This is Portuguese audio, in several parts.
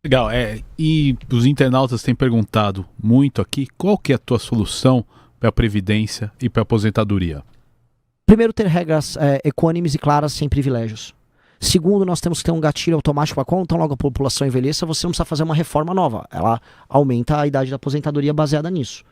Legal, e os internautas têm perguntado muito aqui, qual que é a tua solução para a Previdência e para a aposentadoria? Primeiro, ter regras equânimes e claras, sem privilégios. Segundo, nós temos que ter um gatilho automático para quando tão logo a população envelheça, você não precisa fazer uma reforma nova. Ela aumenta a idade da aposentadoria baseada nisso.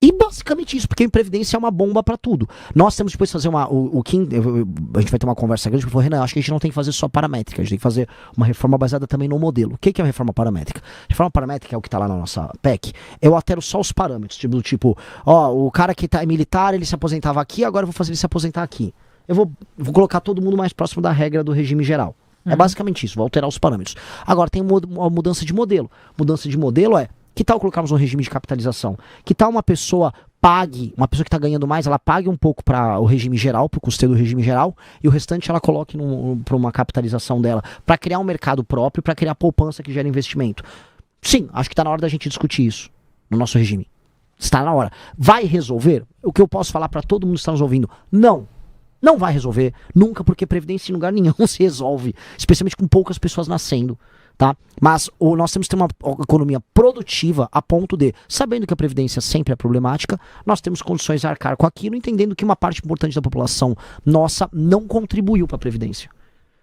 E basicamente isso, porque a Previdência é uma bomba pra tudo. Nós temos depois que fazer a gente vai ter uma conversa grande, porque Renan, acho que a gente não tem que fazer só paramétrica, a gente tem que fazer uma reforma baseada também no modelo. O que é a reforma paramétrica? Reforma paramétrica é o que tá lá na nossa PEC. Eu altero só os parâmetros, tipo, o cara que é militar, ele se aposentava aqui, agora eu vou fazer ele se aposentar aqui. Eu vou colocar todo mundo mais próximo da regra do regime geral. É basicamente isso, vou alterar os parâmetros. Agora tem uma mudança de modelo. Mudança de modelo que tal colocarmos um regime de capitalização? Que tal uma pessoa que está ganhando mais, ela pague um pouco para o regime geral, para o custeio do regime geral, e o restante ela coloque para uma capitalização dela, para criar um mercado próprio, para criar poupança que gera investimento? Sim, acho que está na hora da gente discutir isso no nosso regime. Está na hora. Vai resolver? O que eu posso falar para todo mundo que está nos ouvindo? Não. Não vai resolver, nunca, porque Previdência em lugar nenhum se resolve, especialmente com poucas pessoas nascendo, tá? Mas nós temos que ter uma economia produtiva a ponto de, sabendo que a Previdência sempre é problemática, nós temos condições de arcar com aquilo, entendendo que uma parte importante da população nossa não contribuiu para a Previdência.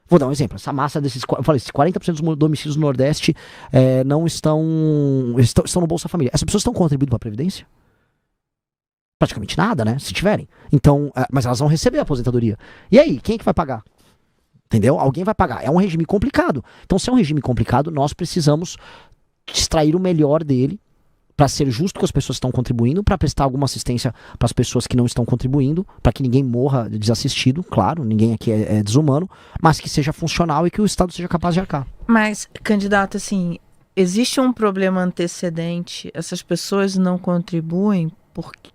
Vou dar um exemplo, essa massa desses, eu falei, 40% dos domicílios do Nordeste não estão no Bolsa Família. Essas pessoas estão contribuindo para a Previdência? Praticamente nada, né? Se tiverem. Então, mas elas vão receber a aposentadoria. E aí, quem é que vai pagar? Entendeu? Alguém vai pagar. É um regime complicado. Então, se é um regime complicado, nós precisamos extrair o melhor dele para ser justo com as pessoas que estão contribuindo, para prestar alguma assistência para as pessoas que não estão contribuindo, para que ninguém morra desassistido, claro, ninguém aqui é desumano, mas que seja funcional e que o Estado seja capaz de arcar. Mas, candidato, assim, existe um problema antecedente, essas pessoas não contribuem porque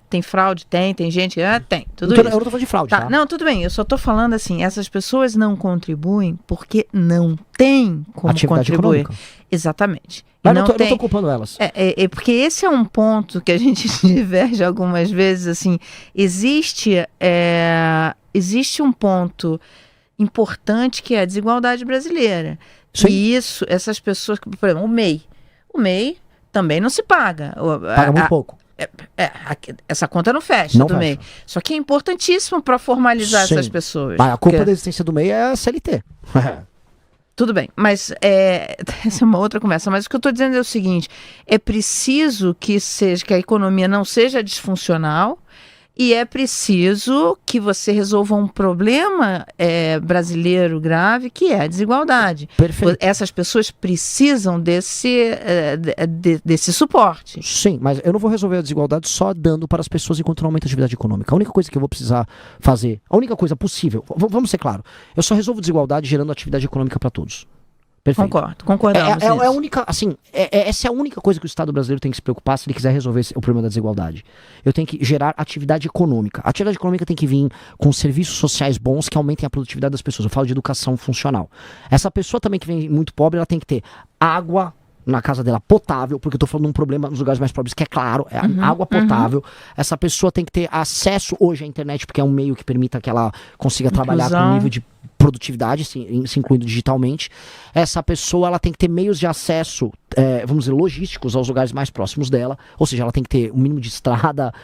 tem fraude? Tem gente que tem, tudo isso. Eu não tô falando de fraude, tá? Não, tudo bem, eu só tô falando assim, essas pessoas não contribuem porque não tem como atividade contribuir. Econômica. Exatamente. Mas eu não tô culpando elas. Porque esse é um ponto que a gente diverge algumas vezes, assim, existe um ponto importante que é a desigualdade brasileira. Sim. E essas pessoas, por exemplo, o MEI também não se paga. Paga muito pouco. Essa conta não fecha do MEI. Só que é importantíssimo para formalizar essas pessoas. Mas a culpa da existência do MEI é a CLT. Tudo bem, mas essa é uma outra conversa. Mas o que eu estou dizendo é o seguinte: é preciso que a economia não seja disfuncional e é preciso que você resolva um problema brasileiro grave, que é a desigualdade. Perfeito. Essas pessoas precisam desse suporte. Sim, mas eu não vou resolver a desigualdade só dando para as pessoas enquanto não aumenta a atividade econômica. A única coisa que eu vou precisar fazer, a única coisa possível, vamos ser claros, eu só resolvo desigualdade gerando atividade econômica para todos. Perfeito. Concordamos. É a única, assim, essa é a única coisa que o Estado brasileiro tem que se preocupar se ele quiser resolver o problema da desigualdade. Eu tenho que gerar atividade econômica. A atividade econômica tem que vir com serviços sociais bons que aumentem a produtividade das pessoas. Eu falo de educação funcional. Essa pessoa também que vem muito pobre, ela tem que ter água na casa dela potável, porque eu tô falando de um problema nos lugares mais pobres que é claro, água potável. Essa pessoa tem que ter acesso hoje à internet, porque é um meio que permita que ela consiga trabalhar com um nível de produtividade, se incluindo digitalmente. Essa pessoa ela tem que ter meios de acesso, vamos dizer, logísticos aos lugares mais próximos dela, ou seja, ela tem que ter um mínimo de estrada,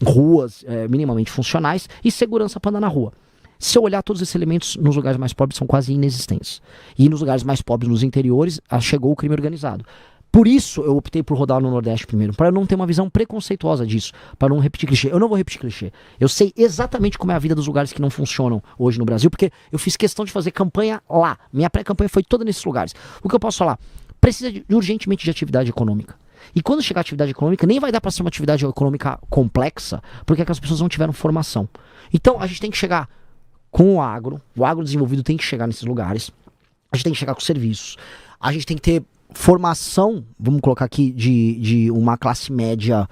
ruas minimamente funcionais e segurança para andar na rua. Se eu olhar todos esses elementos nos lugares mais pobres são quase inexistentes. E nos lugares mais pobres, nos interiores, chegou o crime organizado. Por isso eu optei por rodar no Nordeste primeiro, para não ter uma visão preconceituosa disso, para não repetir clichê. Eu não vou repetir clichê. Eu sei exatamente como é a vida dos lugares que não funcionam hoje no Brasil, porque eu fiz questão de fazer campanha lá. Minha pré-campanha foi toda nesses lugares. O que eu posso falar? Precisa urgentemente de atividade econômica. E quando chegar a atividade econômica, nem vai dar para ser uma atividade econômica complexa, porque aquelas pessoas não tiveram formação. Então a gente tem que chegar com o agro desenvolvido tem que chegar nesses lugares, a gente tem que chegar com serviços, a gente tem que ter formação, vamos colocar aqui, de uma classe média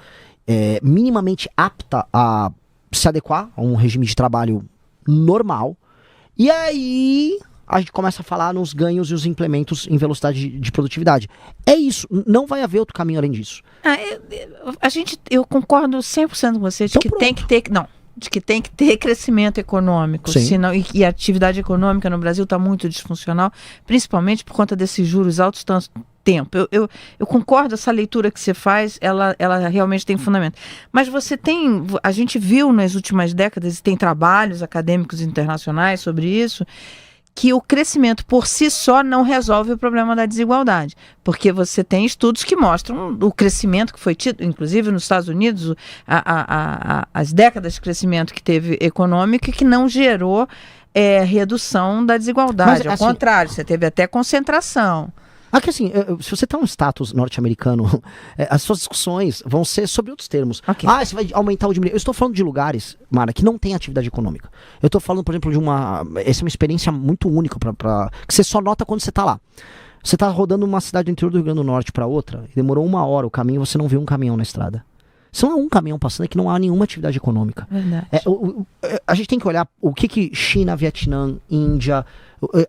minimamente apta a se adequar a um regime de trabalho normal, e aí a gente começa a falar nos ganhos e os implementos em velocidade de produtividade. É isso, não vai haver outro caminho além disso. Eu concordo 100% com você de que tem que ter... Não. de que tem que ter crescimento econômico, Sim. senão, e a atividade econômica no Brasil está muito disfuncional, principalmente por conta desses juros altos tanto tempo. Eu concordo, essa leitura que você faz, ela realmente tem fundamento. Mas a gente viu nas últimas décadas, e tem trabalhos acadêmicos internacionais sobre isso, que o crescimento por si só não resolve o problema da desigualdade, porque você tem estudos que mostram o crescimento que foi tido, inclusive nos Estados Unidos, as décadas de crescimento que teve econômico, que não gerou redução da desigualdade. Mas, ao assim, contrário, você teve até concentração. Aqui assim, se você tá um status norte-americano, as suas discussões vão ser sobre outros termos. Ok. Você vai aumentar ou diminuir. Eu estou falando de lugares, Mara, que não tem atividade econômica. Eu estou falando, por exemplo, essa é uma experiência muito única que você só nota quando você tá lá. Você tá rodando uma cidade do interior do Rio Grande do Norte para outra, e demorou 1 hora o caminho, você não vê um caminhão na estrada. Se não há um caminhão passando, é que não há nenhuma atividade econômica. Verdade. A gente tem que olhar o que China, Vietnã, Índia,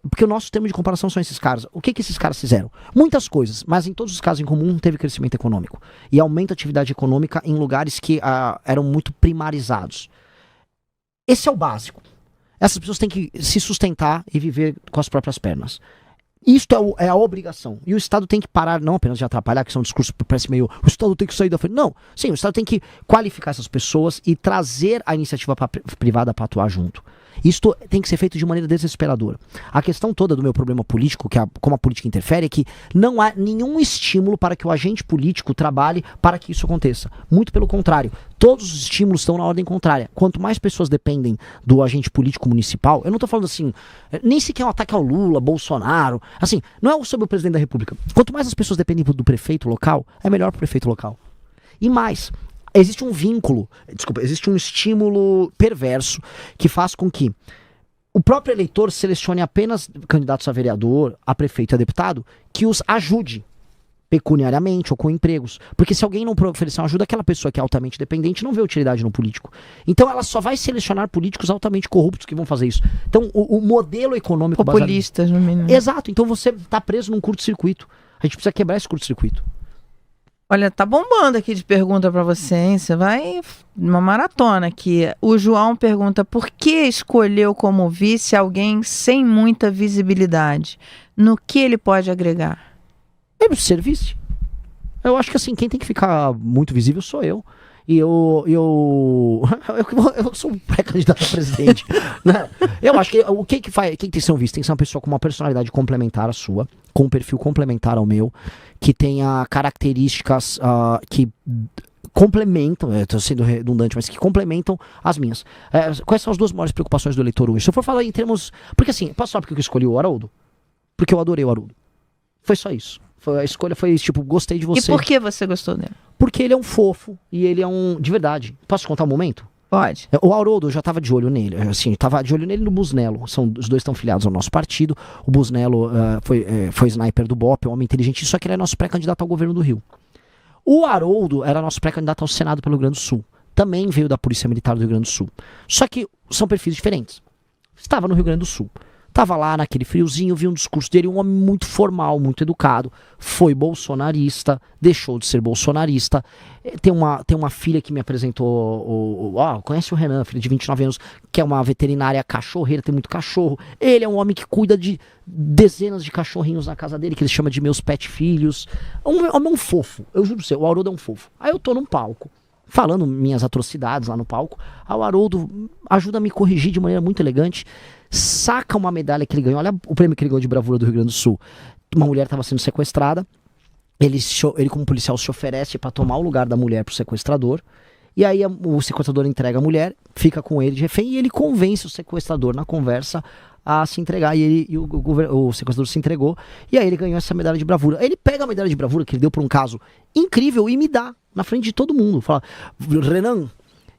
porque o nosso termo de comparação são esses caras. O que esses caras fizeram? Muitas coisas, mas em todos os casos em comum teve crescimento econômico. E aumenta a atividade econômica em lugares que eram muito primarizados. Esse é o básico. Essas pessoas têm que se sustentar e viver com as próprias pernas. Isto é a obrigação. E o Estado tem que parar, não apenas de atrapalhar, que são discursos que parece meio, o Estado tem que sair da frente. Não, sim, o Estado tem que qualificar essas pessoas e trazer a iniciativa privada para atuar junto. Isto tem que ser feito de maneira desesperadora. A questão toda do meu problema político, como a política interfere, é que não há nenhum estímulo para que o agente político trabalhe para que isso aconteça. Muito pelo contrário, todos os estímulos estão na ordem contrária. Quanto mais pessoas dependem do agente político municipal, eu não estou falando assim, nem sequer um ataque ao Lula, Bolsonaro, assim, não é sobre o presidente da República. Quanto mais as pessoas dependem do prefeito local, é melhor para o prefeito local. E mais, existe um estímulo perverso que faz com que o próprio eleitor selecione apenas candidatos a vereador, a prefeito e a deputado que os ajude pecuniariamente ou com empregos. Porque se alguém não oferecer uma ajuda, aquela pessoa que é altamente dependente não vê utilidade no político. Então ela só vai selecionar políticos altamente corruptos que vão fazer isso. Então o modelo econômico populistas, no mínimo. Exato, então você está preso num curto-circuito. A gente precisa quebrar esse curto-circuito. Olha, tá bombando aqui de pergunta pra você, hein? Você vai uma maratona aqui. O João pergunta, por que escolheu como vice alguém sem muita visibilidade? No que ele pode agregar? É serviço. Eu acho que assim, quem tem que ficar muito visível sou eu. E eu sou um pré-candidato a presidente. Né? Eu acho que quem tem que ser um vice? Tem que ser uma pessoa com uma personalidade complementar à sua, com um perfil complementar ao meu, que tenha características que complementam, estou sendo redundante, mas que complementam as minhas. Quais são as duas maiores preocupações do eleitor hoje? Se eu for falar em termos... Porque assim, posso falar porque eu escolhi o Haroldo? Porque eu adorei o Haroldo. Foi só isso. A escolha foi tipo, gostei de você. E por que você gostou dele? Porque ele é um fofo e ele é um... De verdade. Posso contar um momento? Pode. O Haroldo, eu já tava de olho nele. Assim, tava de olho nele no Busnello. Os dois estão filiados ao nosso partido. O Busnello foi sniper do BOP, é um homem inteligente, só que ele é nosso pré-candidato ao governo do Rio. O Haroldo era nosso pré-candidato ao Senado pelo Rio Grande do Sul. Também veio da Polícia Militar do Rio Grande do Sul. Só que são perfis diferentes. Estava no Rio Grande do Sul. Tava lá naquele friozinho, vi um discurso dele, um homem muito formal, muito educado, foi bolsonarista, deixou de ser bolsonarista, tem uma filha que me apresentou, conhece o Renan, filha de 29 anos, que é uma veterinária cachorreira, tem muito cachorro, ele é um homem que cuida de dezenas de cachorrinhos na casa dele, que ele chama de meus pet filhos, um fofo, eu juro pra você, o Haroldo é um fofo. Aí eu tô num palco, falando minhas atrocidades lá no palco, o Haroldo ajuda a me corrigir de maneira muito elegante, saca uma medalha que ele ganhou, olha o prêmio que ele ganhou de bravura do Rio Grande do Sul. Uma mulher estava sendo sequestrada, ele como policial se oferece para tomar o lugar da mulher pro sequestrador, e aí o sequestrador entrega a mulher, fica com ele de refém, e ele convence o sequestrador na conversa a se entregar, e o sequestrador se entregou, e aí ele ganhou essa medalha de bravura. Aí ele pega a medalha de bravura que ele deu por um caso incrível e me dá, na frente de todo mundo, fala, Renan,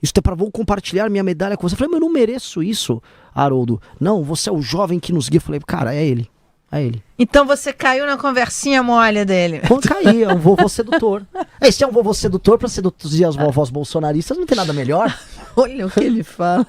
isso é para vou compartilhar minha medalha com você. Eu falei, mas eu não mereço isso, Haroldo. Não, você é o jovem que nos guia. Eu falei, cara, é ele. É ele. Então você caiu na conversinha mole dele. Como caí, é um vovô sedutor. Esse é um vovô sedutor para seduzir as vovós bolsonaristas, não tem nada melhor. Olha o que ele fala.